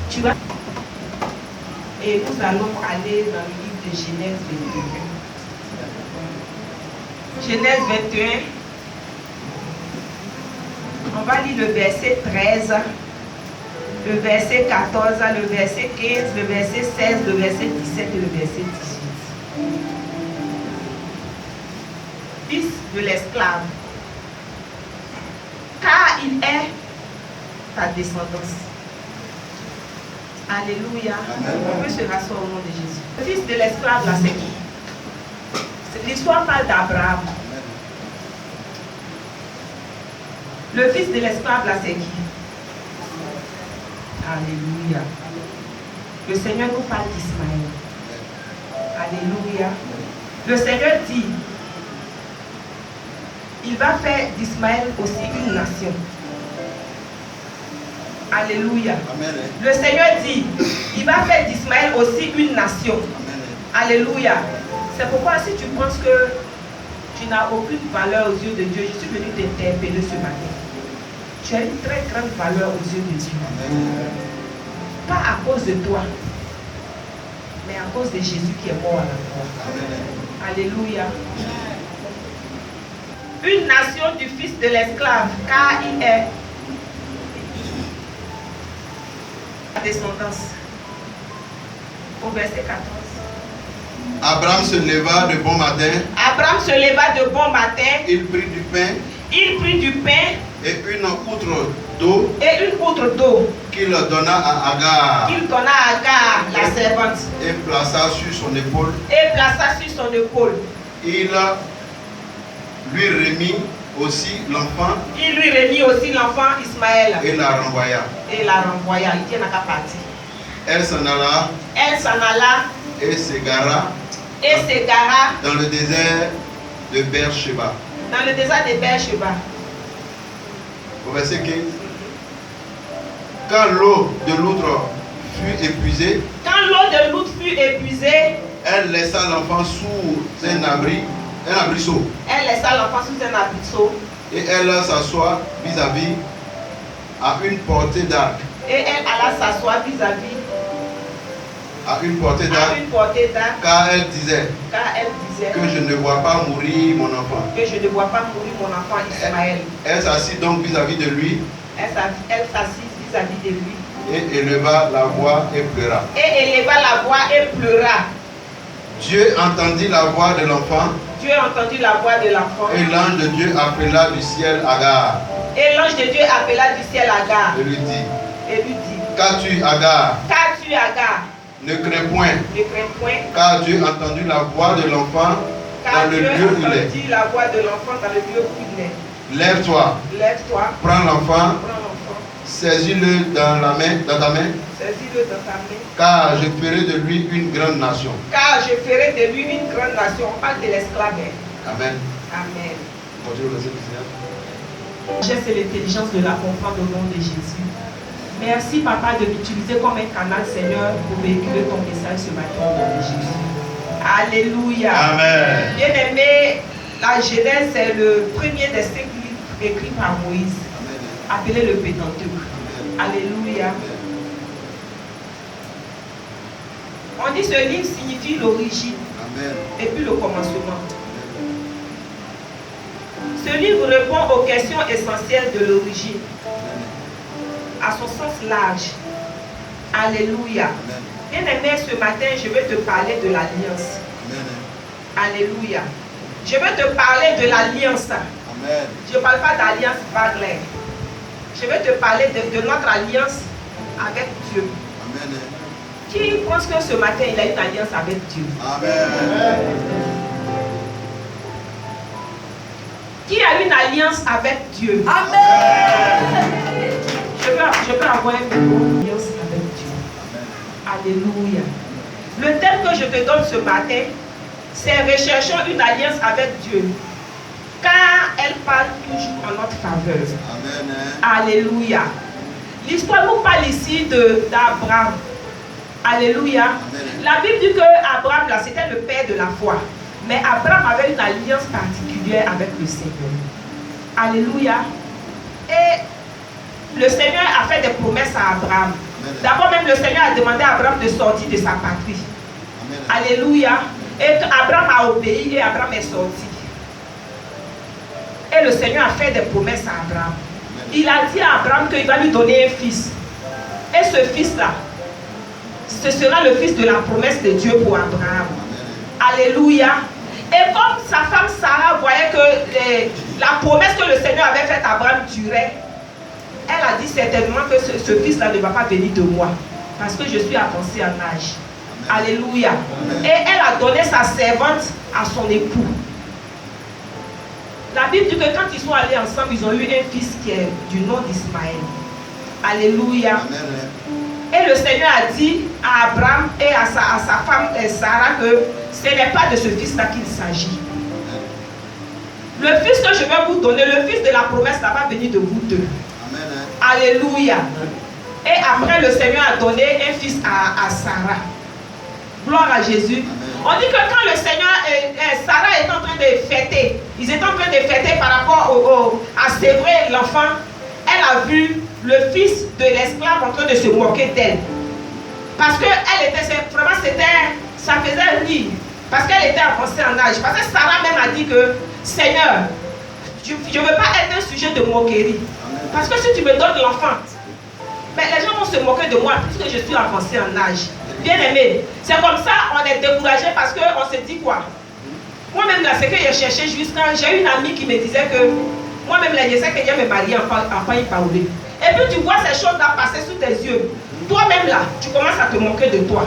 Tu vas. Et nous allons aller dans le livre de Genèse 21. Genèse 21. On va lire le verset 13, le verset 14, le verset 15, le verset 16, le verset 17 et le verset 18. Fils de l'esclave, car il est ta descendance. Alléluia. Amen. On peut se rasseoir au nom de Jésus. Le fils de l'esclave, là, c'est qui? L'histoire parle d'Abraham. Le fils de l'esclave, là, c'est qui? Alléluia. Le Seigneur nous parle d'Ismaël. Alléluia. Le Seigneur dit, il va faire d'Ismaël aussi une nation. Alléluia. Amen. Le Seigneur dit, il va faire d'Ismaël aussi une nation. Amen. Alléluia. C'est pourquoi si tu penses que tu n'as aucune valeur aux yeux de Dieu, je suis venu t'interpeller ce matin. Tu as une très grande valeur aux yeux de Dieu. Amen. Pas à cause de toi, mais à cause de Jésus qui est mort à la croix. Alléluia. Une nation du fils de l'esclave, car il est la descendance. Au verset 14. Abraham se leva de bon matin. Abraham se leva de bon matin. Il prit du pain. Il prit du pain. Et une outre d'eau. Et une outre d'eau. Qu'il donna à Agar. Qu'il donna à Agar, la servante. Et plaça sur son épaule. Et plaça sur son épaule. Il lui remit aussi l'enfant. Il lui remit aussi l'enfant Ismaël. Et la renvoya. Et la renvoya. Il n'a qu'à partir. Elle s'en alla. Elle s'en alla. Et s'égara. Et s'égara. Dans le désert de Beersheba. Dans le désert de Beersheba. Au verset 15. Quand l'eau de l'outre fut épuisée. Quand l'eau de l'outre fut épuisée. Elle laissa l'enfant sous un abrisseau. Elle laissa l'enfant sous un abrisseau. Et elle s'assoit vis-à-vis à une portée d'arc. Et elle alla s'asseoir vis-à-vis à une portée d'arc. Car elle disait que je ne vois pas mourir mon enfant. Que je ne vois pas mourir mon enfant Ismaël. Elle s'assit donc vis-à-vis de lui. Elle s'assit vis-à-vis de lui. Et éleva la voix et pleura. Et éleva la voix et pleura. Dieu entendit la voix de l'enfant. Dieu entendit la voix de l'enfant. Et l'ange de Dieu appela du ciel Agar. Et l'ange de Dieu appela du ciel Agar. Et lui dit. Qu'as-tu, Agar? Qu'as-tu, Agar? Ne crains point. Ne crains point. Car Dieu a entendu la voix de l'enfant dans le lieu où il est. Dieu a entendu la voix de l'enfant dans le lieu où il est. Lève-toi. Lève-toi. Prends l'enfant. Saisis-le dans ta main. Saisis-le dans ta main. Car je ferai de lui une grande nation. Car je ferai de lui une grande nation. On parle de l'esclave. Amen. Amen. Continue le Seigneur. J'ai l'intelligence de la comprendre au nom de Jésus. Merci, Papa, de m'utiliser comme un canal, Seigneur, pour véhiculer ton message ce matin au nom de Jésus. Alléluia. Amen. Bien-aimé, la Genèse, c'est le premier des 5 livres écrits par Moïse, appelé le Pentateuque. Alléluia. On dit ce livre signifie l'origine et puis le commencement. Ce livre répond aux questions essentielles de l'origine, à son sens large. Alléluia. Bien-aimé, ce matin, je vais te parler de l'alliance. Alléluia. Je vais te parler de l'alliance. Je ne parle pas d'alliance vague. Je vais te parler de notre alliance avec Dieu. Amen. Qui pense que ce matin, il a une alliance avec Dieu? Amen. Qui a une alliance avec Dieu? Amen. Je peux avoir une alliance avec Dieu. Alléluia. Le thème que je te donne ce matin, c'est recherchons une alliance avec Dieu. Car elle parle toujours en notre faveur. Amen. Alléluia. L'histoire nous parle ici d'Abraham. Alléluia. Amen. La Bible dit que Abraham, là, c'était le père de la foi. Mais Abraham avait une alliance particulière avec le Seigneur. Alléluia. Et le Seigneur a fait des promesses à Abraham. D'abord même le Seigneur a demandé à Abraham de sortir de sa patrie. Alléluia. Et Abraham a obéi et Abraham est sorti. Et le Seigneur a fait des promesses à Abraham. Il a dit à Abraham qu'il va lui donner un fils. Et ce fils-là, ce sera le fils de la promesse de Dieu pour Abraham. Alléluia. Et comme sa femme Sarah voyait que la promesse que le Seigneur avait faite à Abraham durait, elle a dit certainement que ce fils-là ne va pas venir de moi. Parce que je suis avancée en âge. Alléluia. Et elle a donné sa servante à son époux. La Bible dit que quand ils sont allés ensemble, ils ont eu un fils qui est du nom d'Ismaël. Alléluia. Et le Seigneur a dit à Abraham et à sa femme Sarah que ce n'est pas de ce fils-là qu'il s'agit. Le fils que je vais vous donner, le fils de la promesse, ça va venir de vous deux. Alléluia. Et après, le Seigneur a donné un fils à Sarah. Gloire à Jésus. On dit que quand le Seigneur et Sarah étaient en train de fêter, ils étaient en train de fêter par rapport à sévrer l'enfant, elle a vu le fils de l'esclave en train de se moquer d'elle. Parce que elle était, vraiment, ça faisait rire. Parce qu'elle était avancée en âge. Parce que Sarah même a dit que, Seigneur, je ne veux pas être un sujet de moquerie. Parce que si tu me donnes l'enfant, mais les gens vont se moquer de moi puisque je suis avancée en âge. Bien aimé, c'est comme ça on est découragé parce qu'on se dit quoi? Moi-même là, c'est que j'ai cherché juste quand j'ai une amie qui me disait que moi-même là, je sais que je vais me marier en Pays Paoulé. Et puis tu vois ces choses-là passer sous tes yeux. Toi-même là, tu commences à te moquer de toi.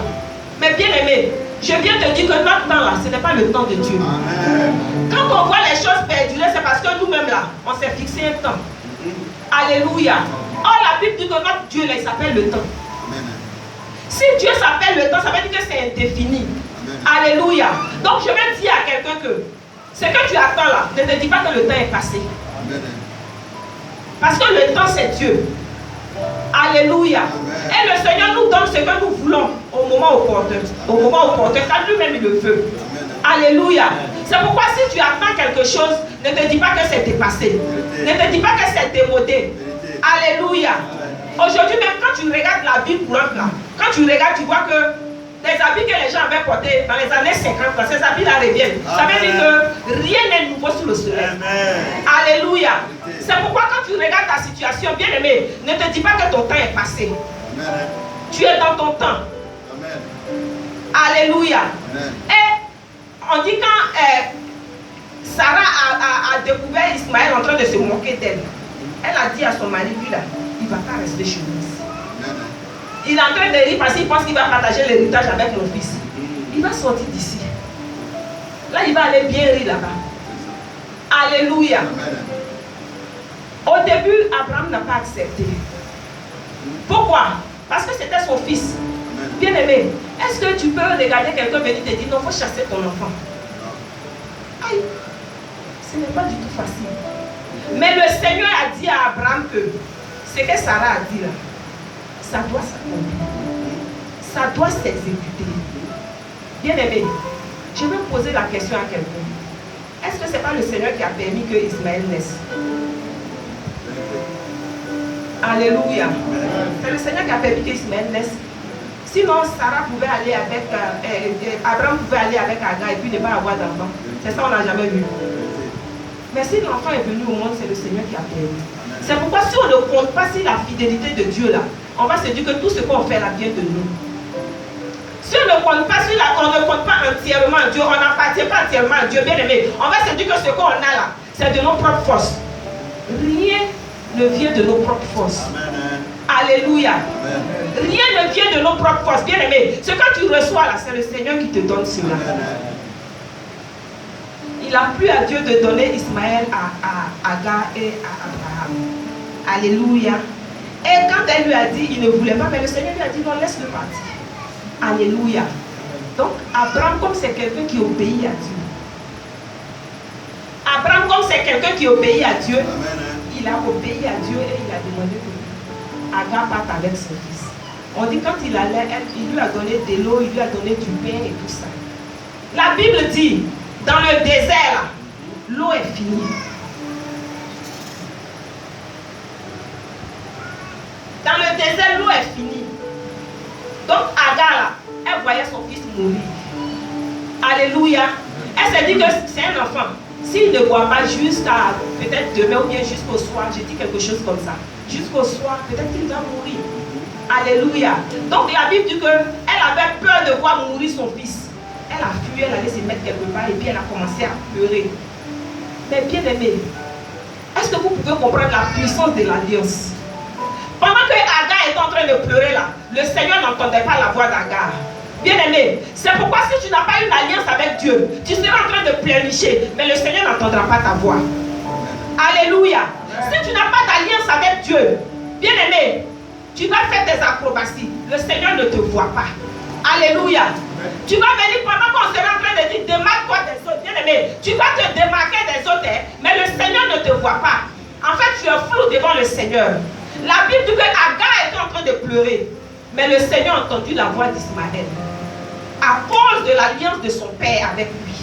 Mais bien aimé, je viens te dire que notre temps là, ce n'est pas le temps de Dieu. Amen. Quand on voit les choses perdurer, c'est parce que nous-mêmes là, on s'est fixé un temps. Alléluia. Or la Bible dit que notre Dieu là, il s'appelle le temps. Amen. Si Dieu s'appelle le temps, ça veut dire que c'est indéfini. Amen. Alléluia. Donc je vais dire à quelqu'un que ce que tu attends là, ne te dis pas que le temps est passé. Amen. Parce que le temps c'est Dieu. Alléluia. Amen. Et le Seigneur nous donne ce que nous voulons au moment opportun. Au moment opportun, quand lui-même il le veut. Amen. Alléluia. C'est pourquoi si tu attends quelque chose, ne te dis pas que c'est dépassé. Ne te dis pas que c'est démodé. Alléluia. Aujourd'hui même quand tu regardes la Bible courante là, quand tu regardes, tu vois que les habits que les gens avaient portés dans les années 50, ces habits là reviennent. Amen. Ça veut dire que rien n'est nouveau sous le soleil. Amen. Alléluia. C'est pourquoi quand tu regardes ta situation, bien aimé, ne te dis pas que ton temps est passé. Amen. Tu es dans ton temps. Amen. Alléluia. Amen. Et on dit quand Sarah a découvert Ismaël en train de se moquer d'elle, elle a dit à son mari, lui là, il ne va pas rester chez nous. Il est en train de rire parce qu'il pense qu'il va partager l'héritage avec mon fils. Il va sortir d'ici. Là, il va aller bien rire là-bas. Alléluia. Au début, Abraham n'a pas accepté. Pourquoi? Parce que c'était son fils. Bien aimé, est-ce que tu peux regarder quelqu'un venir te dire non, il faut chasser ton enfant? Aïe, ce n'est pas du tout facile. Mais le Seigneur a dit à Abraham que ce que Sarah a dit là, ça doit s'accomplir. Ça doit s'exécuter. Bien aimé, je vais poser la question à quelqu'un. Est-ce que ce n'est pas le Seigneur qui a permis que Ismaël naisse? Alléluia. C'est le Seigneur qui a permis qu'Ismaël naisse. Sinon, Sarah pouvait aller avec, Abraham pouvait aller avec Agar et puis ne pas avoir d'enfant. C'est ça, on n'a jamais vu. Mais si l'enfant est venu au monde, c'est le Seigneur qui a permis. C'est pourquoi si on ne compte pas sur la fidélité de Dieu là, on va se dire que tout ce qu'on fait là vient de nous. Si on ne compte pas sur on ne compte pas entièrement à Dieu, on n'appartient pas entièrement à Dieu, bien aimé, on va se dire que ce qu'on a là, c'est de nos propres forces. Rien ne vient de nos propres forces. Amen. Alléluia. Amen. Rien ne vient de nos propres forces, bien aimé. Ce que tu reçois là, c'est le Seigneur qui te donne cela. Amen. Il a plu à Dieu de donner Ismaël à Agar et à Abraham. Alléluia. Et quand elle lui a dit, il ne voulait pas, mais le Seigneur lui a dit, non, laisse-le partir. Alléluia. Donc, Abraham, comme c'est quelqu'un qui obéit à Dieu. Abraham, comme c'est quelqu'un qui obéit à Dieu, il a obéi à Dieu et il a demandé que Agar parte avec son fils. On dit quand il allait, il lui a donné de l'eau, il lui a donné du pain et tout ça. La Bible dit, dans le désert, l'eau est finie. Dans le désert, l'eau est finie. Donc Agar là, elle voyait son fils mourir. Alléluia. Elle s'est dit que c'est un enfant. S'il ne voit pas jusqu'à peut-être demain ou bien jusqu'au soir, j'ai dit quelque chose comme ça. Jusqu'au soir, peut-être qu'il va mourir. Alléluia. Donc la Bible dit qu'elle avait peur de voir mourir son fils. Elle a fui, elle allait se mettre quelque part et puis elle a commencé à pleurer. Mais bien aimé, est-ce que vous pouvez comprendre la puissance de l'alliance? Pendant que Agar est en train de pleurer là, le Seigneur n'entendait pas la voix d'Agar. Bien aimé, c'est pourquoi si tu n'as pas une alliance avec Dieu, tu seras en train de pleurnicher, mais le Seigneur n'entendra pas ta voix. Alléluia. Si tu n'as pas d'alliance avec Dieu, bien aimé, tu vas faire des acrobaties. Le Seigneur ne te voit pas. Alléluia. Tu vas venir pendant qu'on sera en train de dire démarque-toi des autres. Bien aimé, tu vas te démarquer des autres, mais le Seigneur ne te voit pas. En fait, tu es flou devant le Seigneur. La Bible dit que Agar était en train de pleurer, mais le Seigneur a entendu la voix d'Ismaël à cause de l'alliance de son père avec lui.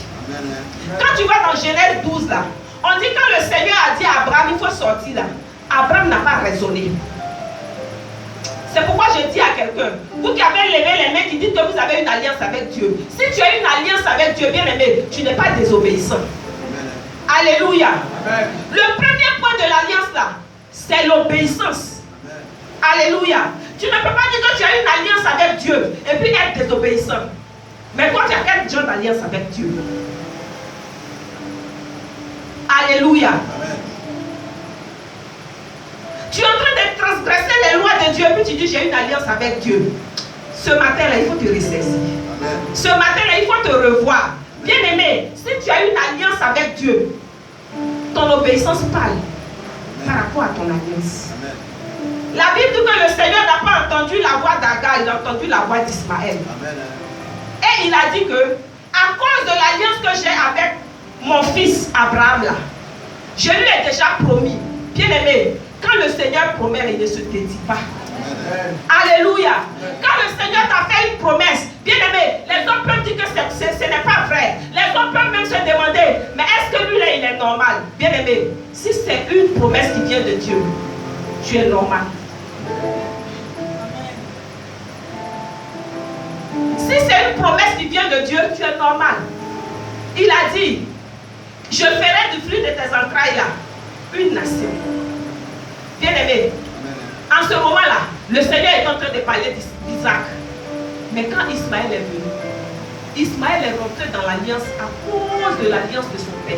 Quand tu vas dans Genèse 12 là, on dit quand le Seigneur a dit à Abraham il faut sortir là, Abraham n'a pas raisonné. C'est pourquoi je dis à quelqu'un, vous qui avez levé les mains qui dites que vous avez une alliance avec Dieu, si tu as une alliance avec Dieu, bien aimé, tu n'es pas désobéissant. Alléluia. Le premier point de l'alliance là, c'est l'obéissance. Alléluia. Tu ne peux pas dire que tu as une alliance avec Dieu et puis être désobéissant. Mais toi, tu as quel genre d'alliance avec Dieu? Alléluia. Amen. Tu es en train de transgresser les lois de Dieu et puis tu dis j'ai une alliance avec Dieu. Ce matin-là, il faut te ressaisir. Ce matin-là, il faut te revoir. Bien aimé, si tu as une alliance avec Dieu, ton obéissance parle par rapport à ton alliance. Amen. La Bible dit que le Seigneur n'a pas entendu la voix d'Agar, il a entendu la voix d'Ismaël. Et il a dit que, à cause de l'alliance que j'ai avec mon fils Abraham là, je lui ai déjà promis. Bien aimé, quand le Seigneur promet, il ne se dédie pas. Amen. Alléluia. Quand le Seigneur t'a fait une promesse, bien aimé, les hommes peuvent dire que ce n'est pas vrai. Les hommes peuvent même se demander, mais est-ce que lui là il est normal? Bien aimé, si c'est une promesse qui vient de Dieu, tu es normal. Si c'est une promesse qui vient de Dieu, tu es normal. Il a dit, je ferai du fruit de tes entrailles là une nation. Bien aimé, en ce moment-là, le Seigneur est en train de parler d'Isaac. Mais quand Ismaël est venu, Ismaël est rentré dans l'alliance à cause de l'alliance de son père.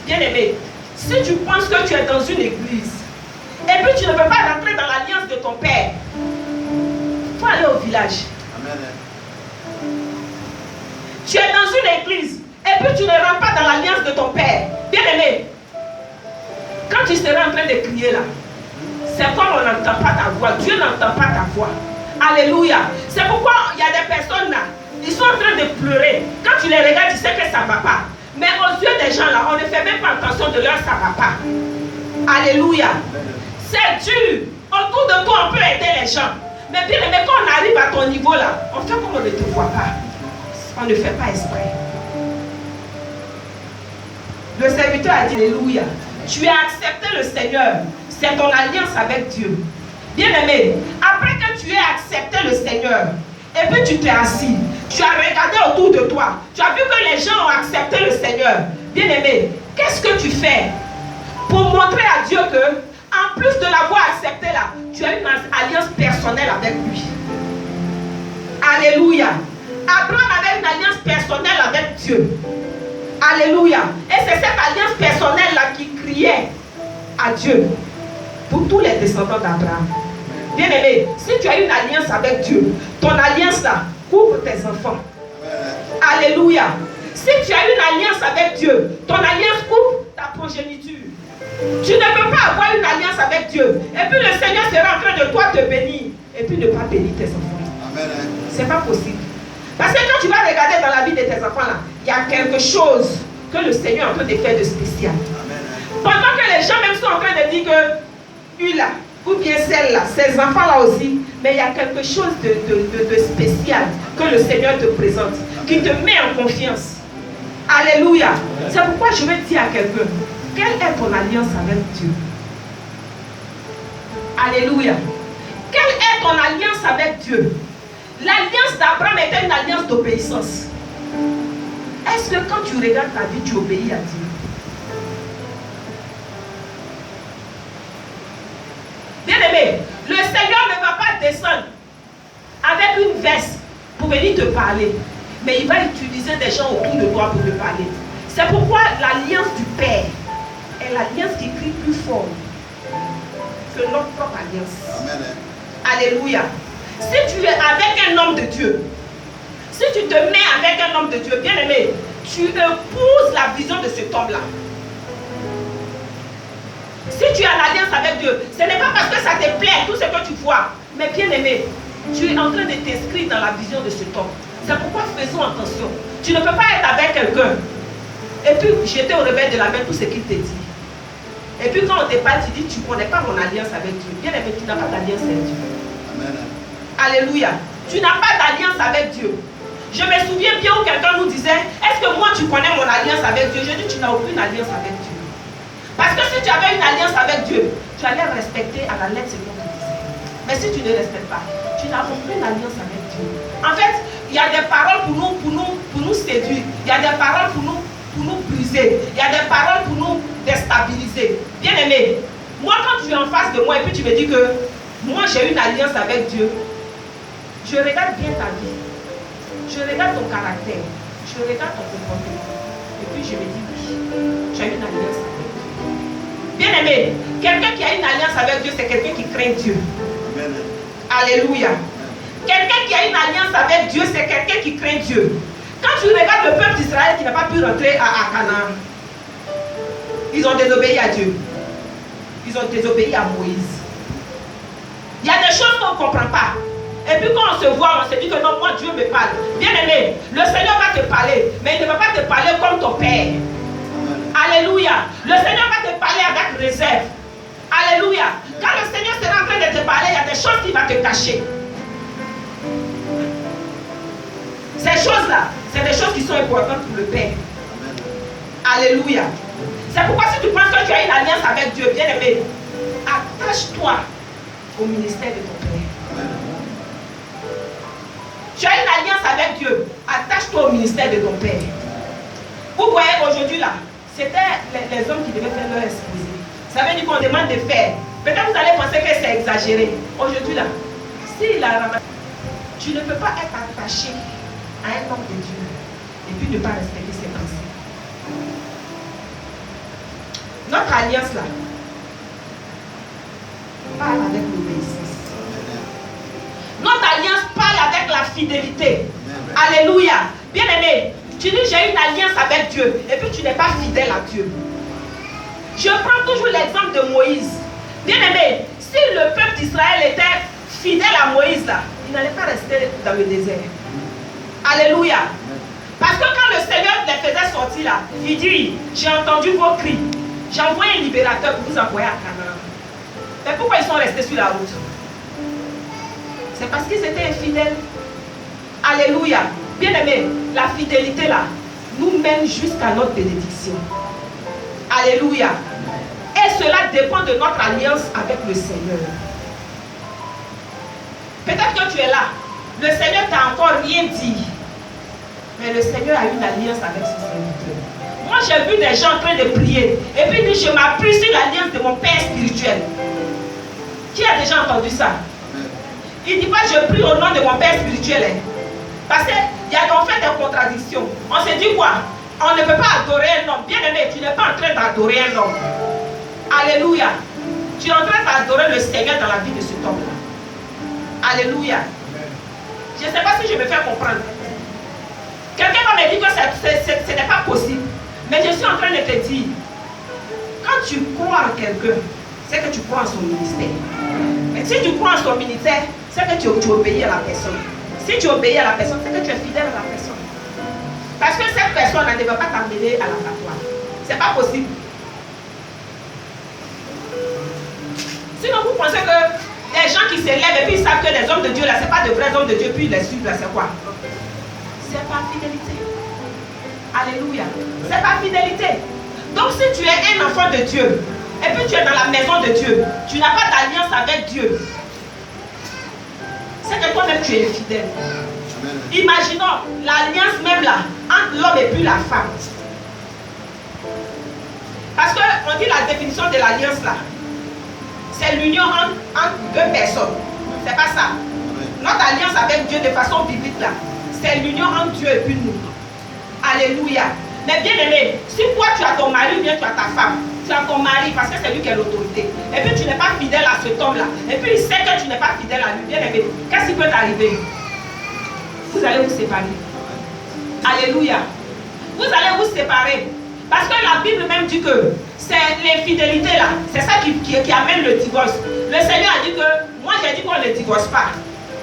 Bien aimé, si tu penses que tu es dans une église et puis tu ne peux pas rentrer dans l'alliance de ton père, il faut aller au village. Amen. Tu es dans une église et puis tu ne rentres pas dans l'alliance de ton père. Bien aimé, quand tu seras en train de crier là, c'est comme on n'entend pas ta voix. Dieu n'entend pas ta voix. Alléluia. C'est pourquoi il y a des personnes là, ils sont en train de pleurer. Quand tu les regardes, tu sais que ça ne va pas. Mais aux yeux des gens là, on ne fait même pas attention de leur ça ne va pas. Alléluia. C'est dur. Autour de toi, on peut aider les gens. Mais bien aimé, quand on arrive à ton niveau là, on fait comme on ne te voit pas. On ne fait pas exprès. Le serviteur a dit, alléluia. Tu as accepté le Seigneur. C'est ton alliance avec Dieu. Bien aimé, après que tu aies accepté le Seigneur, et puis tu t'es assis, tu as regardé autour de toi, tu as vu que les gens ont accepté le Seigneur. Bien aimé, qu'est-ce que tu fais pour montrer à Dieu que, en plus de l'avoir accepté là, tu as une alliance personnelle avec lui? Alléluia. Abraham avait une alliance personnelle avec Dieu. Alléluia. Et c'est cette alliance personnelle là qui criait à Dieu pour tous les descendants d'Abraham. Bien aimé, si tu as une alliance avec Dieu, ton alliance là couvre tes enfants. Alléluia. Si tu as une alliance avec Dieu, ton alliance couvre ta progéniture. Tu ne peux pas avoir une alliance avec Dieu et puis le Seigneur sera en train de toi te bénir et puis ne pas bénir tes enfants. C'est pas possible. Parce que quand tu vas regarder dans la vie de tes enfants là, il y a quelque chose que le Seigneur est en train de faire de spécial. Pendant que les gens même sont en train de dire que lui là, ou bien celle-là, ces enfants-là aussi, mais il y a quelque chose de spécial que le Seigneur te présente, qui te met en confiance. Alléluia. C'est pourquoi je vais dire à quelqu'un, quelle est ton alliance avec Dieu? Alléluia. Quelle est ton alliance avec Dieu? L'alliance d'Abraham était une alliance d'obéissance. Est-ce que quand tu regardes ta vie, tu obéis à Dieu? Bien-aimé, le Seigneur ne va pas descendre avec une veste pour venir te parler, mais il va utiliser des gens autour de toi pour te parler. C'est pourquoi l'alliance du Père est l'alliance qui crie plus fort que notre propre alliance. Amen. Alléluia. Si tu es avec un homme de Dieu, si tu te mets avec un homme de Dieu, bien-aimé, tu épouses la vision de cet homme-là. Si tu as l'alliance avec Dieu, ce n'est pas parce que ça te plaît, tout ce que tu vois, mais bien-aimé, tu es en train de t'inscrire dans la vision de cet homme. C'est pourquoi faisons attention. Tu ne peux pas être avec quelqu'un et puis jeter au revers de la main tout ce qu'il te dit. Et puis quand on te parle, tu dis, tu ne connais pas mon alliance avec Dieu. Bien-aimé, tu n'as pas d'alliance avec Dieu. Amen. Alléluia. Tu n'as pas d'alliance avec Dieu. Je me souviens bien où quelqu'un nous disait, est-ce que moi tu connais mon alliance avec Dieu? Je dis, tu n'as aucune alliance avec Dieu. Parce que si tu avais une alliance avec Dieu, tu allais respecter à la lettre ce qu'on te disait. Mais si tu ne respectes pas, tu n'as aucune alliance avec Dieu. En fait, il y a des paroles pour nous séduire. Il y a des paroles pour nous briser. Il y a des paroles pour nous déstabiliser. Bien aimé, moi quand tu es en face de moi et puis tu me dis que moi j'ai une alliance avec Dieu, je regarde bien ta vie. Je regarde ton caractère. Je regarde ton comportement. Et puis je me dis oui, tu as une alliance avec Dieu. Bien aimé, quelqu'un qui a une alliance avec Dieu, c'est quelqu'un qui craint Dieu. Amen. Alléluia. Quelqu'un qui a une alliance avec Dieu, c'est quelqu'un qui craint Dieu. Quand tu regardes le peuple d'Israël qui n'a pas pu rentrer à Canaan, ils ont désobéi à Dieu. Ils ont désobéi à Moïse. Il y a des choses qu'on ne comprend pas. Et puis quand on se voit, on se dit que non, moi Dieu me parle. Bien aimé, le Seigneur va te parler, mais il ne va pas te parler comme ton Père. Alléluia. Le Seigneur va te parler avec réserve. Alléluia. Quand le Seigneur sera en train de te parler, il y a des choses qu'il va te cacher. Ces choses-là, c'est des choses qui sont importantes pour le Père. Alléluia. C'est pourquoi si tu penses que tu as une alliance avec Dieu, bien aimé, attache-toi au ministère de ton Père. Tu as une alliance avec Dieu, attache-toi au ministère de ton Père. Vous voyez aujourd'hui là, c'était les hommes qui devaient faire leur exposé. Ça veut dire qu'on demande de faire. Peut-être vous allez penser que c'est exagéré. Aujourd'hui là, s'il a ramassé, tu ne peux pas être attaché à un homme de Dieu et puis ne pas respecter ses principes. Notre alliance là parle avec l'obéissance. Notre alliance parle avec la fidélité. Alléluia. Bien aimé, tu dis j'ai une alliance avec Dieu et puis tu n'es pas fidèle à Dieu. Je prends toujours l'exemple de Moïse. Bien aimé, si le peuple d'Israël était fidèle à Moïse là, il n'allait pas rester dans le désert. Alléluia. Parce que quand le Seigneur les faisait sortir là, il dit, j'ai entendu vos cris. J'ai envoyé un libérateur pour vous envoyer à Canaan. Mais pourquoi ils sont restés sur la route? C'est parce qu'ils étaient infidèles. Alléluia. Bien aimé, la fidélité là nous mène jusqu'à notre bénédiction. Alléluia. Et cela dépend de notre alliance avec le Seigneur. Peut-être que tu es là. Le Seigneur t'a encore rien dit. Mais le Seigneur a une alliance avec son serviteur. Moi j'ai vu des gens en train de prier. Et puis il dit, je m'appuie sur l'alliance de mon Père spirituel. Qui a déjà entendu ça? Il ne dit pas je prie au nom de mon Père spirituel. Parce qu'il y a en fait des contradictions. On se dit quoi? On ne peut pas adorer un homme. Bien aimé, tu n'es pas en train d'adorer un homme. Alléluia. Tu es en train d'adorer le Seigneur dans la vie de cet homme-là. Alléluia. Je ne sais pas si je me fais comprendre. Quelqu'un va me dire que ce n'est pas possible. Mais je suis en train de te dire, quand tu crois en quelqu'un, c'est que tu crois en son ministère. Mais si tu crois en son ministère, c'est que tu obéis à la personne. Si tu obéis à la personne, c'est que tu es fidèle à la personne. Parce que cette personne ne va pas t'amener à l'abattoir. Ce n'est pas possible. Sinon, vous pensez que les gens qui s'élèvent et puis ils savent que les hommes de Dieu, là, ce n'est pas de vrais hommes de Dieu, puis ils les suivent, là, c'est quoi? C'est pas fidélité. Alléluia. C'est pas fidélité. Donc, si tu es un enfant de Dieu, et puis tu es dans la maison de Dieu, tu n'as pas d'alliance avec Dieu, c'est que toi-même que tu es infidèle. Imaginons l'alliance même là, entre l'homme et puis la femme. Parce qu'on dit la définition de l'alliance là, c'est l'union entre deux personnes. C'est pas ça. Notre alliance avec Dieu de façon biblique là, c'est l'union entre Dieu et puis nous. Alléluia. Mais bien aimé, si toi tu as ton mari ou bien tu as ta femme, tu as ton mari parce que c'est lui qui est l'autorité, et puis tu n'es pas fidèle à cet homme là, et puis il sait que tu n'es pas fidèle à lui, bien aimé, qu'est-ce qui peut t'arriver? Vous allez vous séparer. Alléluia. Vous allez vous séparer. Parce que la Bible même dit que c'est l'infidélité là, c'est ça qui amène le divorce. Le Seigneur a dit que, moi j'ai dit qu'on ne divorce pas.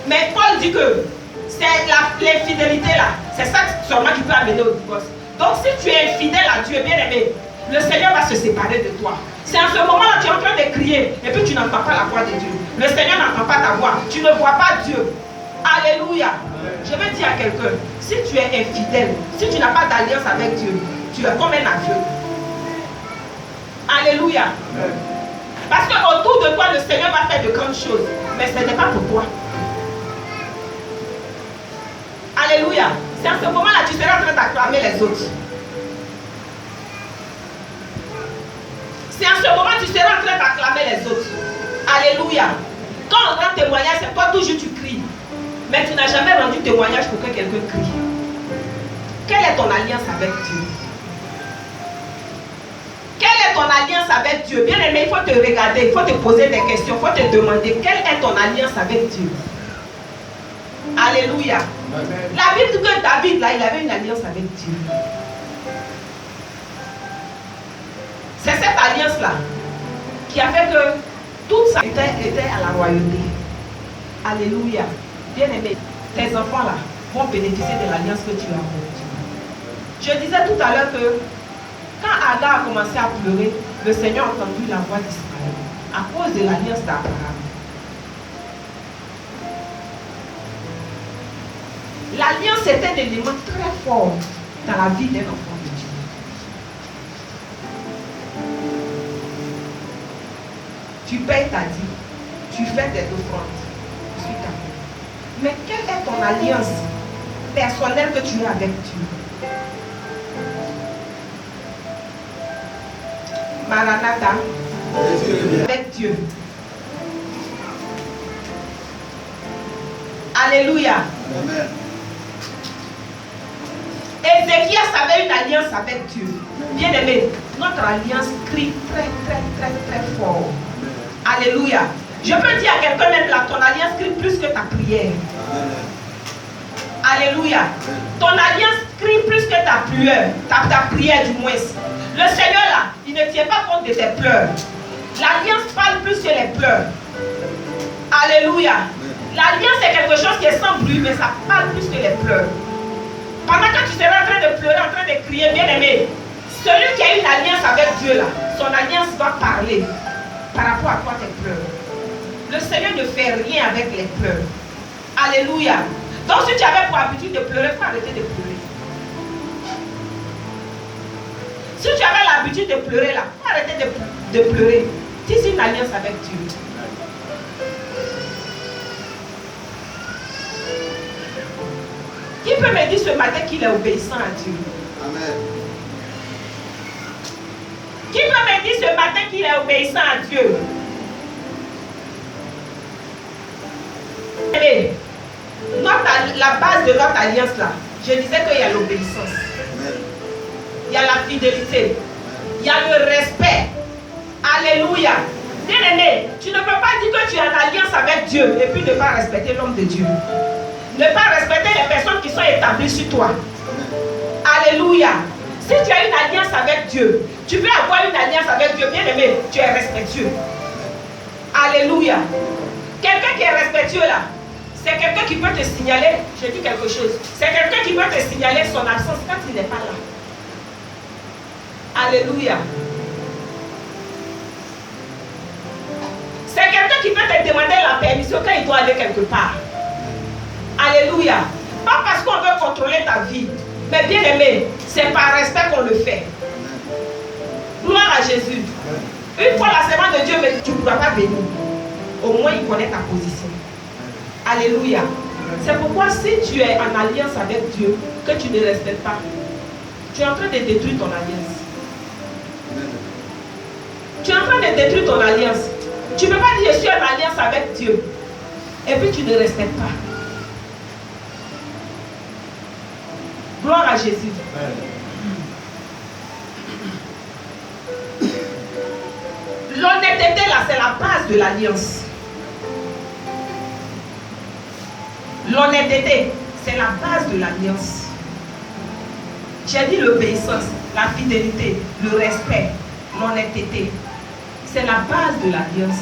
Mais Paul dit que c'est l'infidélité là, c'est ça seulement qui peut amener au divorce. Donc si tu es infidèle à Dieu, bien aimé, le Seigneur va se séparer de toi. C'est en ce moment-là que tu es en train de crier et puis tu n'entends pas la voix de Dieu. Le Seigneur n'entend pas ta voix. Tu ne vois pas Dieu. Alléluia. Je vais dire à quelqu'un, si tu es infidèle, si tu n'as pas d'alliance avec Dieu, tu es comme un aveugle. Alléluia. Parce qu'autour de toi, le Seigneur va faire de grandes choses. Mais ce n'est pas pour toi. Alléluia. C'est en ce moment-là que tu seras en train d'acclamer les autres. C'est en ce moment que tu seras en train d'acclamer les autres. Alléluia. Quand on rend témoignage, c'est toi toujours tu cries. Mais tu n'as jamais rendu témoignage pour que quelqu'un crie. Quelle est ton alliance avec Dieu? Quelle est ton alliance avec Dieu? Bien aimé, il faut te regarder, il faut te poser des questions, il faut te demander quelle est ton alliance avec Dieu. Alléluia. Amen. La Bible dit que David, là, il avait une alliance avec Dieu. C'est cette alliance-là qui a fait que tout ça était à la royauté. Alléluia. Bien aimé, tes enfants-là vont bénéficier de l'alliance que tu as avec Dieu. Je disais tout à l'heure que quand Agar a commencé à pleurer, le Seigneur a entendu la voix d'Israël à cause de l'alliance d'Abraham. L'alliance était un élément très fort dans la vie d'un enfant de Dieu. Tu payes ta dîme, tu fais tes offrandes, je suis d'accord. Mais quelle est ton alliance personnelle que tu as avec Dieu? Maranatha, avec Dieu. Alléluia. Amen. Ézéchias avait une alliance avec Dieu. Bien aimé, notre alliance crie très fort. Alléluia. Je peux dire à quelqu'un même là, ton alliance crie plus que ta prière. Alléluia. Ton alliance crie plus que ta prière, ta prière du moins. Le Seigneur là, il ne tient pas compte de tes pleurs. L'alliance parle plus que les pleurs. Alléluia. L'alliance est quelque chose qui est sans bruit, mais ça parle plus que les pleurs. Pendant que tu seras en train de pleurer, en train de crier, bien aimé, celui qui a une alliance avec Dieu là, son alliance va parler par rapport à toi tes pleurs. Le Seigneur ne fait rien avec les pleurs. Alléluia. Donc si tu avais pour habitude de pleurer, il faut arrêter de pleurer. Si tu avais l'habitude de pleurer là, il faut arrêter de pleurer. Tisse une alliance avec Dieu. Qui peut me dire ce matin qu'il est obéissant à Dieu? Amen. Qui peut me dire ce matin qu'il est obéissant à Dieu? Allez, la base de notre alliance là, je disais qu'il y a l'obéissance. Il y a la fidélité. Il y a le respect. Alléluia. Bien aimé, tu ne peux pas dire que tu es en alliance avec Dieu et puis ne pas respecter l'homme de Dieu. Ne pas respecter les personnes qui sont établies sur toi. Alléluia. Si tu as une alliance avec Dieu, tu peux avoir une alliance avec Dieu. Bien aimé, tu es respectueux. Alléluia. Quelqu'un qui est respectueux là, c'est quelqu'un qui peut te signaler, je dis quelque chose, c'est quelqu'un qui peut te signaler son absence quand il n'est pas là. Alléluia. C'est quelqu'un qui peut te demander la permission quand il doit aller quelque part. Alléluia. Pas parce qu'on veut contrôler ta vie, mais bien aimé, c'est par respect qu'on le fait. Gloire à Jésus. Une fois la servante de Dieu, mais tu ne pourras pas venir. Au moins, il connaît ta position. Alléluia. C'est pourquoi si tu es en alliance avec Dieu, que tu ne respectes pas, tu es en train de détruire ton alliance. Tu es en train de détruire ton alliance. Tu ne peux pas dire je suis en alliance avec Dieu et puis tu ne respectes pas. Gloire à Jésus. L'honnêteté là, c'est la base de l'alliance. L'honnêteté, c'est la base de l'alliance. J'ai dit l'obéissance, la fidélité, le respect, l'honnêteté. C'est la base de l'alliance.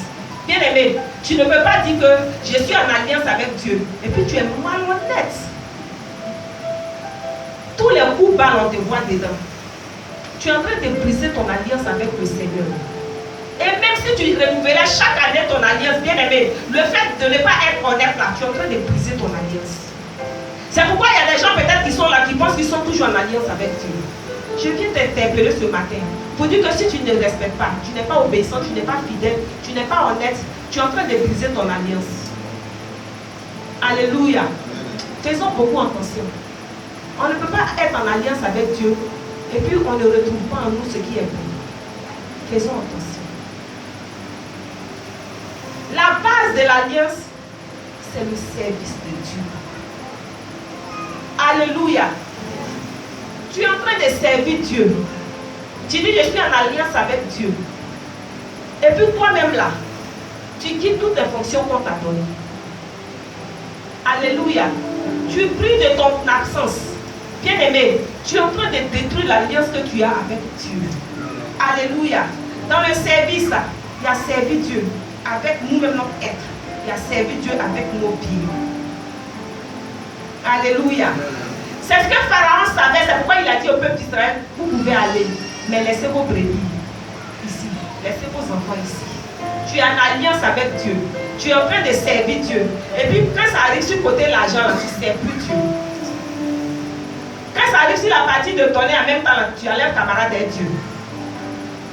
Bien aimé, tu ne peux pas dire que je suis en alliance avec Dieu et puis tu es malhonnête. Tous les coups bas, on te voit dedans. Tu es en train de briser ton alliance avec le Seigneur. Et même si tu renouvelles chaque année ton alliance, bien aimé, le fait de ne pas être honnête là, tu es en train de briser ton alliance. C'est pourquoi il y a des gens peut-être qui sont là, qui pensent qu'ils sont toujours en alliance avec Dieu. Je viens t'interpeller ce matin pour dire que si tu ne respectes pas, tu n'es pas obéissant, tu n'es pas fidèle, tu n'es pas honnête, tu es en train de briser ton alliance. Alléluia. Faisons beaucoup attention. On ne peut pas être en alliance avec Dieu et puis on ne retrouve pas en nous ce qui est bon. Faisons attention. La base de l'alliance, c'est le service de Dieu. Alléluia. Tu es en train de servir Dieu. Tu dis, je suis en alliance avec Dieu. Et puis toi-même là, tu quittes toutes les fonctions qu'on t'a données. Alléluia. Tu pries de ton absence. Bien aimé, tu es en train de détruire l'alliance que tu as avec Dieu. Alléluia. Dans le service là, il a servi Dieu avec nous-mêmes notre être. Il a servi Dieu avec nos pieds. Alléluia. C'est ce que Pharaon savait, c'est pourquoi il a dit au peuple d'Israël, vous pouvez aller, mais laissez vos brebis ici, laissez vos enfants ici. Tu es en alliance avec Dieu, tu es en train de servir Dieu. Et puis quand ça arrive sur le côté de l'argent, tu ne sers plus Dieu. Quand ça arrive sur la partie de donner en même temps, tu enlèves camarade et Dieu.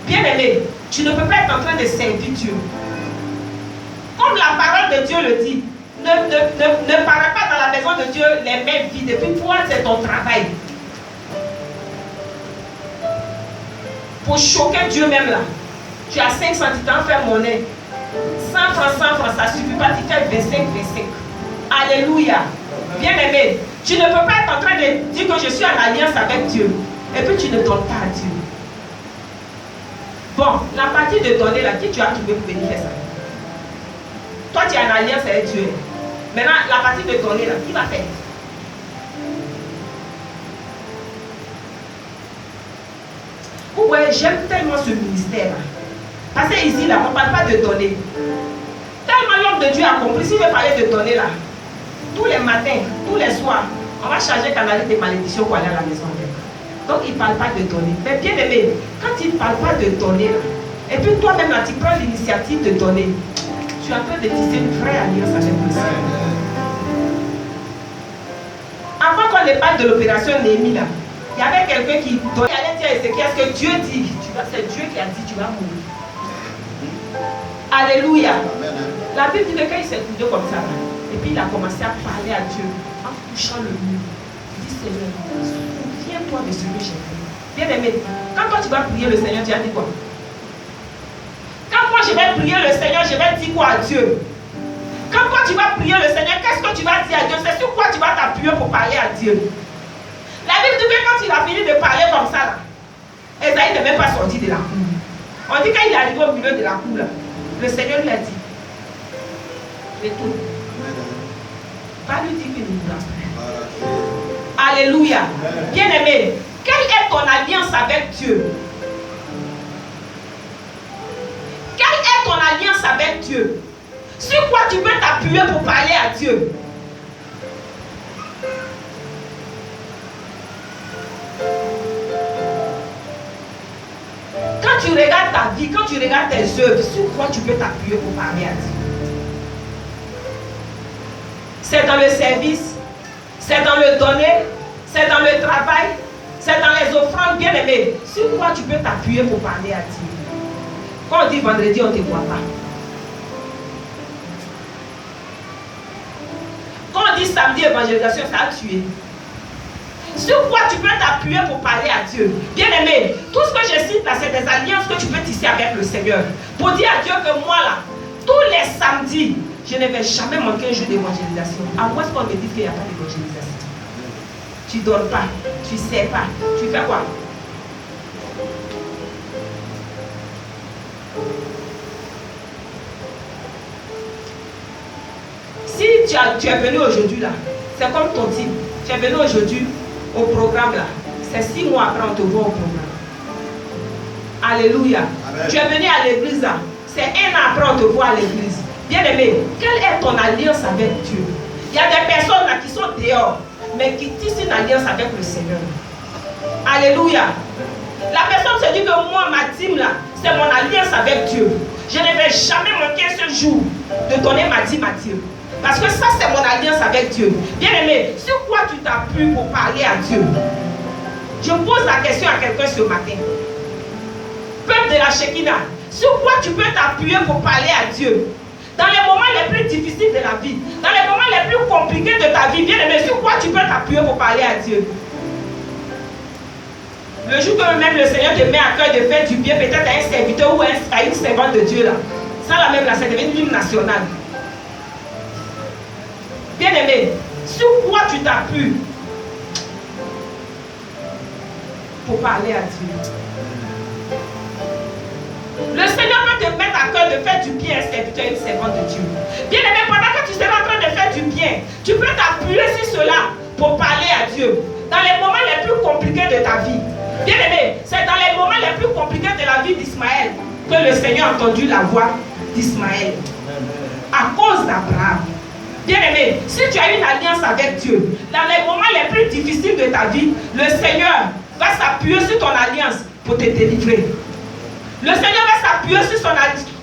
Bien aimé, tu ne peux pas être en train de servir Dieu. Comme la parole de Dieu le dit, ne parle pas dans la maison de Dieu les mains vides. Et puis toi, c'est ton travail. Pour choquer Dieu même là. Tu as 500, tu t'en fais monnaie. 100 francs, ça ne suffit pas, tu fais 25. Alléluia. Bien aimé, tu ne peux pas être en train de dire que je suis en alliance avec Dieu. Et puis tu ne donnes pas à Dieu. Bon, la partie de donner là, qui tu as trouvé pour venir faire ça? Toi, tu es en alliance avec Dieu. Maintenant, la partie de donner là, qui va faire? Vous voyez, j'aime tellement ce ministère là. Parce que ici là, on ne parle pas de donner. Tellement l'homme de Dieu a compris, s'il veut parler de donner là, tous les matins, tous les soirs, on va charger canal des malédictions pour aller à la maison avec. Donc il ne parle pas de donner. Mais bien aimé, quand il ne parle pas de donner là, et puis toi-même là, tu prends l'initiative de donner, tu es en train de tisser une vraie alliance avec le Seigneur. Avant qu'on ne parle de l'opération Néhémie là, il y avait quelqu'un qui donnait, il allait dire à Ézéchiel, ce que Dieu dit, c'est Dieu qui a dit, tu vas mourir. Alléluia. La Bible dit que quand il s'est couché comme ça, et puis il a commencé à parler à Dieu en touchant le mur. Il dit, Seigneur, souviens-toi de ce que j'ai fait. Bien aimé, quand toi tu vas prier le Seigneur, tu as dit quoi? Quand moi je vais prier le Seigneur, je vais dire quoi à Dieu? Quand toi tu vas prier le Seigneur, qu'est-ce que tu vas dire à Dieu? C'est sur quoi tu vas t'appuyer pour parler à Dieu? La Bible dit que quand il a fini de parler comme ça, là, Esaïe n'est même pas sorti de la cour. On dit qu'il est arrivé au milieu de la cour, là, le Seigneur lui a dit, retourne. Va lui dire qu'il ne mourra plus. Alléluia. Bien aimé, quelle est ton alliance avec Dieu? Quelle est ton alliance avec Dieu? Sur quoi tu peux t'appuyer pour parler à Dieu? Quand tu regardes ta vie, quand tu regardes tes œuvres, sur quoi tu peux t'appuyer pour parler à Dieu? C'est dans le service, c'est dans le donner, c'est dans le travail, c'est dans les offrandes, bien aimées. Sur quoi tu peux t'appuyer pour parler à Dieu? Quand on dit vendredi, on ne te voit pas. Quand on on dit samedi évangélisation, ça a tué. Sur quoi tu peux t'appuyer pour parler à Dieu? Bien aimé, tout ce que je cite là, c'est des alliances que tu peux tisser avec le Seigneur. Pour dire à Dieu que moi là, tous les samedis, je ne vais jamais manquer un jour d'évangélisation. À moins qu'on me dise qu'il n'y a pas d'évangélisation. Tu ne dors pas, tu ne sais pas, tu fais quoi? Si tu es venu aujourd'hui là, c'est comme ton type. Tu es venu aujourd'hui au programme là. C'est 6 mois après on te voit au programme. Alléluia. Amen. Tu es venu à l'église là. C'est 1 an après on te voit à l'église. Bien aimé, quelle est ton alliance avec Dieu? Il y a des personnes là qui sont dehors, mais qui tissent une alliance avec le Seigneur. Alléluia. La personne se dit que moi, ma dîme là, c'est mon alliance avec Dieu. Je ne vais jamais manquer ce jour de donner ma dîme à Dieu. Parce que ça, c'est mon alliance avec Dieu. Bien aimé, sur quoi tu t'appuies pour parler à Dieu? Je pose la question à quelqu'un ce matin. Peuple de la Shekinah, sur quoi tu peux t'appuyer pour parler à Dieu? Dans les moments les plus difficiles de la vie, dans les moments les plus compliqués de ta vie, bien aimé, sur quoi tu peux t'appuyer pour parler à Dieu? Le jour que même le Seigneur te met à cœur de faire du bien, peut-être à un serviteur ou à une servante de Dieu là, ça là même là, c'est devenu l'hymne national. Bien aimé, sur quoi tu t'appuies pour parler à Dieu? Le Seigneur va te mettre à cœur de faire du bien à un serviteur et une servante de Dieu. Bien aimé, pendant que tu seras en train de faire du bien, tu peux t'appuyer sur cela pour parler à Dieu. Dans les moments les plus compliqués de ta vie. Bien aimé, c'est dans les moments les plus compliqués de la vie d'Ismaël que le Seigneur a entendu la voix d'Ismaël. À cause d'Abraham. Bien aimé, si tu as une alliance avec Dieu, dans les moments les plus difficiles de ta vie, le Seigneur va s'appuyer sur ton alliance pour te délivrer. Le Seigneur va s'appuyer sur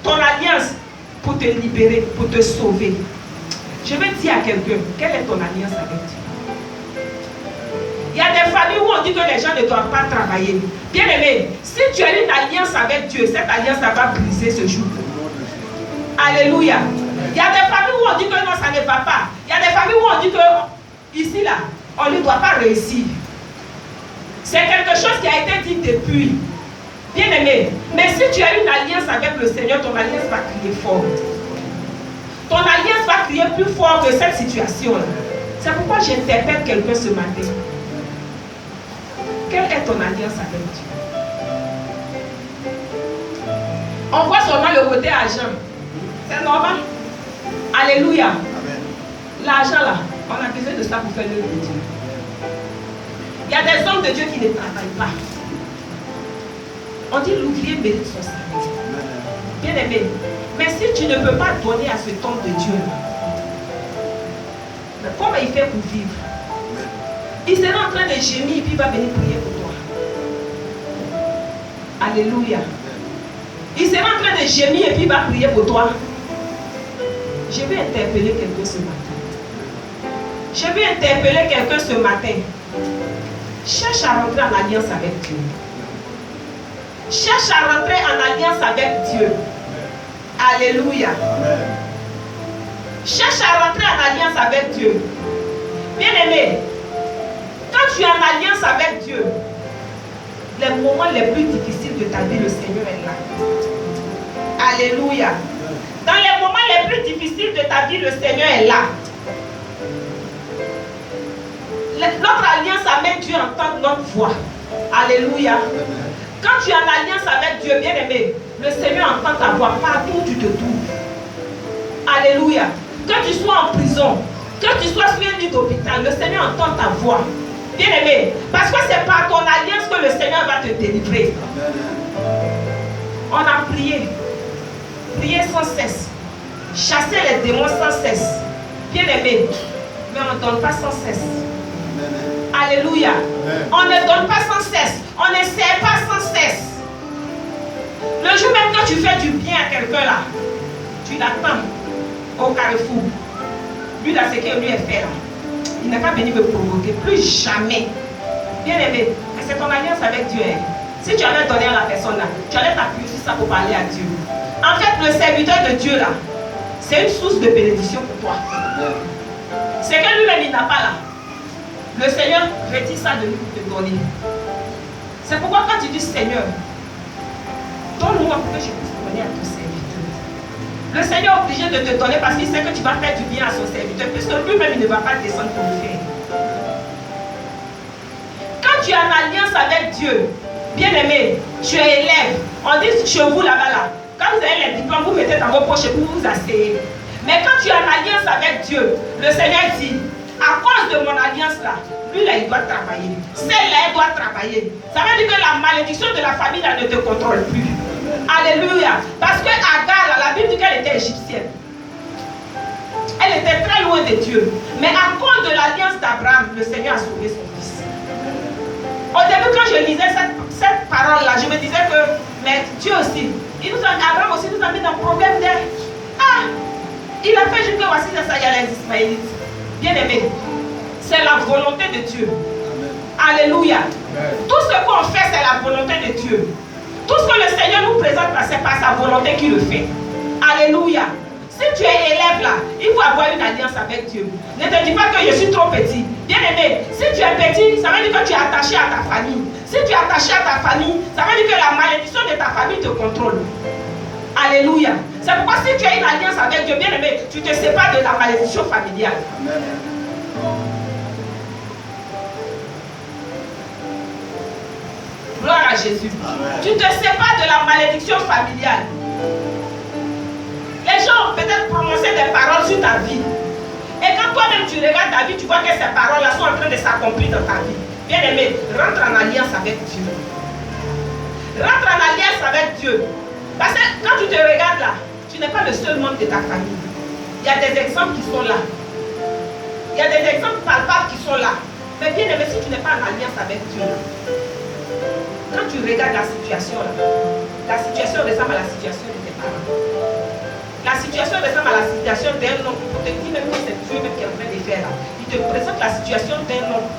ton alliance pour te libérer, pour te sauver. Je vais dire à quelqu'un, quelle est ton alliance avec Dieu? Il y a des familles où on dit que les gens ne doivent pas travailler. Bien aimé, si tu as une alliance avec Dieu, cette alliance va briser ce jour. Alléluia. Il y a des familles où on dit que non, ça ne va pas. Il y a des familles où on dit que ici, là, on ne doit pas réussir. C'est quelque chose qui a été dit depuis. Bien aimé, mais si tu as une alliance avec le Seigneur, ton alliance va crier fort. Ton alliance va crier plus fort que cette situation-là. C'est pourquoi j'interpelle quelqu'un ce matin. Quelle est ton alliance avec Dieu? On voit seulement le côté argent. C'est normal. Alléluia. L'argent là, on a besoin de ça pour faire l'œuvre de Dieu. Il y a des hommes de Dieu qui ne travaillent pas. On dit l'ouvrier mérite son salaire. Bien aimé, mais si tu ne peux pas donner à cet homme de Dieu, comment il fait pour vivre? Il sera en train de gémir et puis il va venir prier pour toi. Alléluia. Il sera en train de gémir et puis il va prier pour toi. Je vais interpeller quelqu'un ce matin. Je vais interpeller quelqu'un ce matin. Cherche à rentrer en alliance avec Dieu. Cherche à rentrer en alliance avec Dieu. Alléluia. Cherche à rentrer en alliance avec Dieu. Bien aimé, quand tu es en alliance avec Dieu, les moments les plus difficiles de ta vie, le Seigneur est là. Alléluia. Dans les moments les plus difficiles de ta vie, le Seigneur est là. Notre alliance amène Dieu à entendre notre voix. Alléluia. Quand tu es en alliance avec Dieu, bien aimé, le Seigneur entend ta voix partout où tu te trouves. Alléluia. Que tu sois en prison, que tu sois sur un lit d'hôpital, le Seigneur entend ta voix. Bien aimé, parce que c'est par ton alliance que le Seigneur va te délivrer. On a prié. Prier sans cesse. Chasser les démons sans cesse. Bien aimé, mais on ne donne pas sans cesse. Alléluia. On ne donne pas sans cesse. On ne sert pas sans cesse. Le jour même que tu fais du bien à quelqu'un là, tu l'attends au carrefour. Lui là, c'est que lui est fait là. Il n'a pas venu me provoquer. Plus jamais. Bien aimé, mais c'est ton alliance avec Dieu. Si tu allais donner à la personne là, tu allais t'appuyer sur ça pour parler à Dieu. En fait, le serviteur de Dieu là, c'est une source de bénédiction pour toi. C'est que lui-même, il n'a pas là. Le Seigneur retire ça de lui pour te donner. C'est pourquoi quand tu dis Seigneur, donne-moi pour que je puisse donner à ton serviteur. Le Seigneur est obligé de te donner parce qu'il sait que tu vas faire du bien à son serviteur, puisque lui-même, il ne va pas descendre pour le faire. Quand tu es en alliance avec Dieu, bien-aimé, tu es élève. On dit chez vous là-bas, là, quand vous avez les diplômes, vous mettez dans vos poches et vous vous asseyez. Mais quand tu es en alliance avec Dieu, le Seigneur dit, à cause de mon alliance là, lui là il doit travailler. Celle-là elle doit travailler. Ça veut dire que la malédiction de la famille là ne te contrôle plus. Alléluia. Parce que Agar là, la Bible dit qu'elle était égyptienne. Elle était très loin de Dieu. Mais à cause de l'alliance d'Abraham, le Seigneur a sauvé son fils. Au début quand je lisais cette parole là, je me disais que, mais Dieu aussi, Abraham aussi nous a mis dans le problème de... il a fait jusque voici de ça, il y a les Ismaélites. Bien aimé, c'est la volonté de Dieu. Amen. Alléluia. Amen. Tout ce qu'on fait, c'est la volonté de Dieu. Tout ce que le Seigneur nous présente, c'est par sa volonté qu'il le fait. Alléluia. Si tu es élève là, il faut avoir une alliance avec Dieu. Ne te dis pas que je suis trop petit. Bien aimé, si tu es petit, ça veut dire que tu es attaché à ta famille. Si tu es attaché à ta famille, ça veut dire que la malédiction de ta famille te contrôle. Alléluia. C'est pourquoi si tu as une alliance avec Dieu, bien aimé, tu te sépares de la malédiction familiale. Amen. Gloire à Jésus. Amen. Tu te sépares de la malédiction familiale. Les gens ont peut-être prononcé des paroles sur ta vie. Et quand toi-même tu regardes ta vie, tu vois que ces paroles-là sont en train de s'accomplir dans ta vie. Bien aimé, rentre en alliance avec Dieu. Rentre en alliance avec Dieu. Parce que quand tu te regardes là, tu n'es pas le seul membre de ta famille. Il y a des exemples qui sont là. Il y a des exemples palpables qui sont là. Mais bien aimé, si tu n'es pas en alliance avec Dieu, quand tu regardes la situation là, la situation ressemble à la situation de tes parents. La situation ressemble à la situation d'un homme. Pour te dire même que c'est Dieu même qui est en train de faire là. Il te présente la situation d'un homme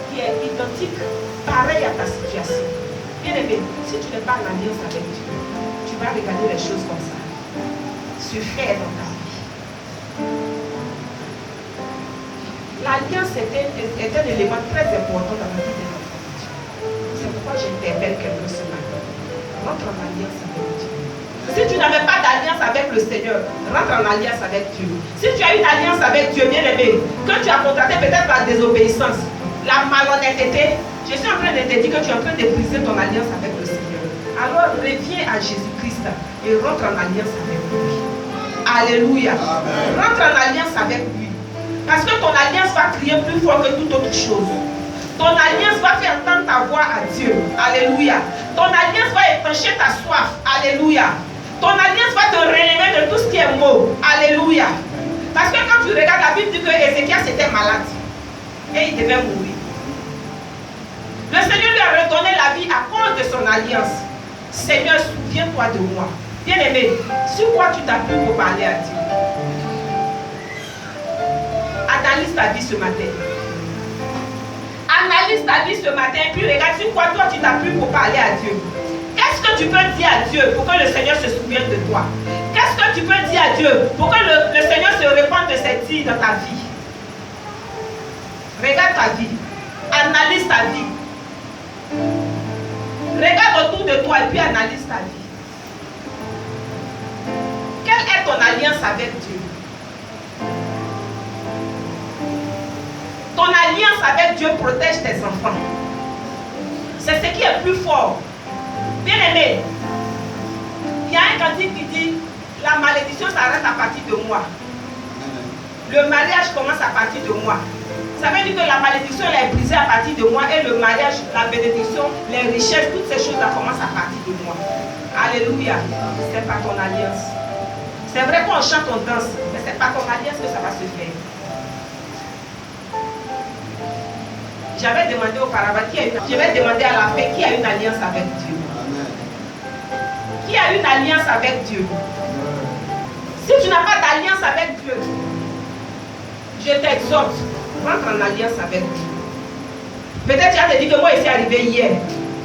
qui est identique, pareil à ta situation. Bien aimé, si tu n'es pas en alliance avec Dieu, tu vas regarder les choses comme ça. Se faire dans ta vie. L'alliance est un élément très important dans la vie de notre Dieu. C'est pourquoi j'interpelle quelqu'un ce matin. Rentre en alliance avec Dieu. Si tu n'avais pas d'alliance avec le Seigneur, rentre en alliance avec Dieu. Si tu as une alliance avec Dieu, bien aimé, que tu as contracté peut-être la désobéissance, la malhonnêteté, je suis en train de te dire que tu es en train de briser ton alliance avec le Seigneur. Alors reviens à Jésus-Christ et rentre en alliance avec lui. Alléluia. Amen. Rentre en alliance avec lui. Parce que ton alliance va crier plus fort que toute autre chose. Ton alliance va faire entendre ta voix à Dieu. Alléluia. Ton alliance va étancher ta soif. Alléluia. Ton alliance va te relever de tout ce qui est maux. Alléluia. Parce que quand tu regardes la Bible, dit que Ézéchias était malade. Et il devait mourir. Le Seigneur lui a redonné la vie à cause de son alliance. Seigneur, souviens-toi de moi. Bien-aimé, sur quoi tu t'appuies pour parler à Dieu? Analyse ta vie ce matin. Analyse ta vie ce matin, puis regarde sur quoi toi tu t'appuies pour parler à Dieu. Qu'est-ce que tu peux dire à Dieu pour que le Seigneur se souvienne de toi? Qu'est-ce que tu peux dire à Dieu pour que le Seigneur se répande de cette vie dans ta vie? Regarde ta vie. Analyse ta vie. Regarde autour de toi et puis analyse ta vie. Quelle est ton alliance avec Dieu? Ton alliance avec Dieu protège tes enfants. C'est ce qui est plus fort. Bien aimé, il y a un cantique qui dit la malédiction s'arrête à partir de moi. Le mariage commence à partir de moi. Ça veut dire que la malédiction elle est brisée à partir de moi et le mariage, la bénédiction, les richesses, toutes ces choses-là commencent à partir de moi. Alléluia. C'est pas ton alliance. C'est vrai qu'on chante, on danse, mais c'est pas ton alliance que ça va se faire. J'avais demandé auparavant, je vais demander à la fin qui a une alliance avec Dieu. Qui a une alliance avec Dieu? Si tu n'as pas d'alliance avec Dieu, je t'exhorte, rentre en alliance avec Dieu. Peut-être tu as dit que moi je suis arrivé hier.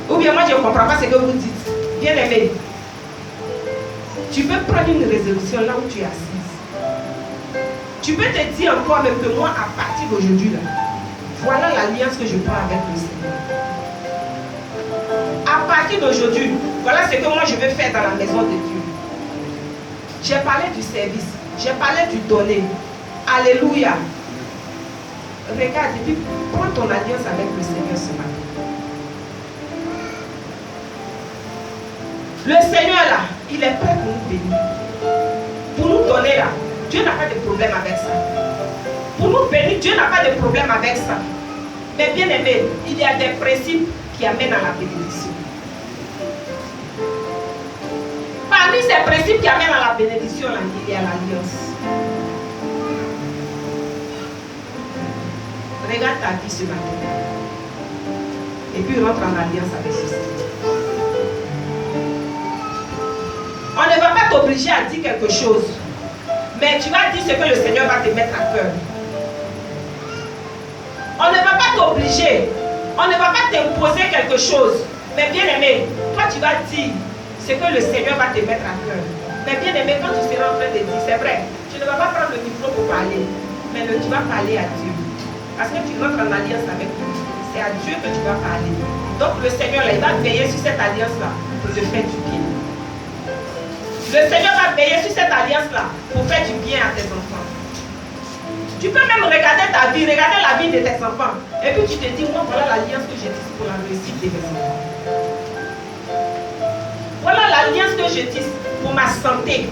Ou bien moi je ne comprends pas ce que vous dites. Bien aimé, tu peux prendre une résolution là où tu es assise. Tu peux te dire en toi-même que moi, à partir d'aujourd'hui, voilà l'alliance que je prends avec le Seigneur. À partir d'aujourd'hui, voilà ce que moi je vais faire dans la maison de Dieu. J'ai parlé du service, j'ai parlé du donner. Alléluia. Regarde, et puis prends ton alliance avec le Seigneur ce matin. Le Seigneur là, il est prêt pour nous bénir. Pour nous donner là, Dieu n'a pas de problème avec ça. Pour nous bénir, Dieu n'a pas de problème avec ça. Mais bien aimé, il y a des principes qui amènent à la bénédiction. Parmi ces principes qui amènent à la bénédiction, là, il y a l'alliance. Regarde ta vie ce matin. Et puis rentre en alliance avec ce Seigneur. On ne va pas t'obliger à dire quelque chose. Mais tu vas dire ce que le Seigneur va te mettre à cœur. On ne va pas t'obliger. On ne va pas t'imposer quelque chose. Mais bien aimé, toi tu vas dire ce que le Seigneur va te mettre à cœur. Mais bien aimé, quand tu seras en train de dire, c'est vrai, tu ne vas pas prendre le micro pour parler. Mais tu vas parler à Dieu. Parce que tu rentres en alliance avec lui. C'est à Dieu que tu vas parler. Donc le Seigneur là, il va veiller sur cette alliance-là pour te faire du bien. Le Seigneur va veiller sur cette alliance-là pour faire du bien à tes enfants. Tu peux même regarder ta vie, regarder la vie de tes enfants. Et puis tu te dis, moi voilà l'alliance que j'ai tisse pour la réussite de mes enfants. Voilà l'alliance que je tisse pour ma santé.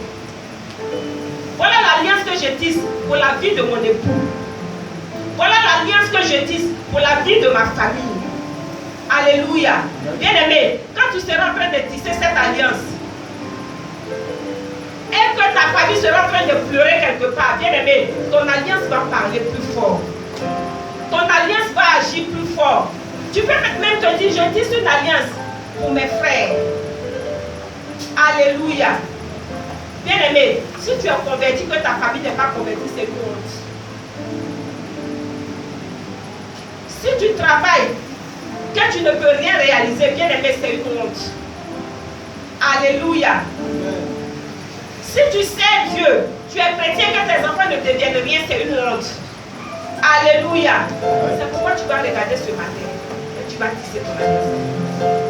Voilà l'alliance que je tisse pour la vie de mon époux. Voilà l'alliance que je tisse pour la vie de ma famille. Alléluia. Bien-aimé, quand tu seras en train de tisser cette alliance, et que ta famille sera en train de pleurer quelque part, bien-aimé, ton alliance va parler plus fort. Ton alliance va agir plus fort. Tu peux même te dire, je tisse une alliance pour mes frères. Alléluia. Bien-aimé, si tu es converti, que ta famille n'est pas convertie, c'est une honte. Si tu travailles, que tu ne peux rien réaliser, bien-aimé, c'est une honte. Alléluia. Si tu sais Dieu, tu es chrétien, que tes enfants ne deviennent rien, c'est une honte. Alléluia. C'est pourquoi tu vas regarder ce matin et tu vas tisser ton alliance.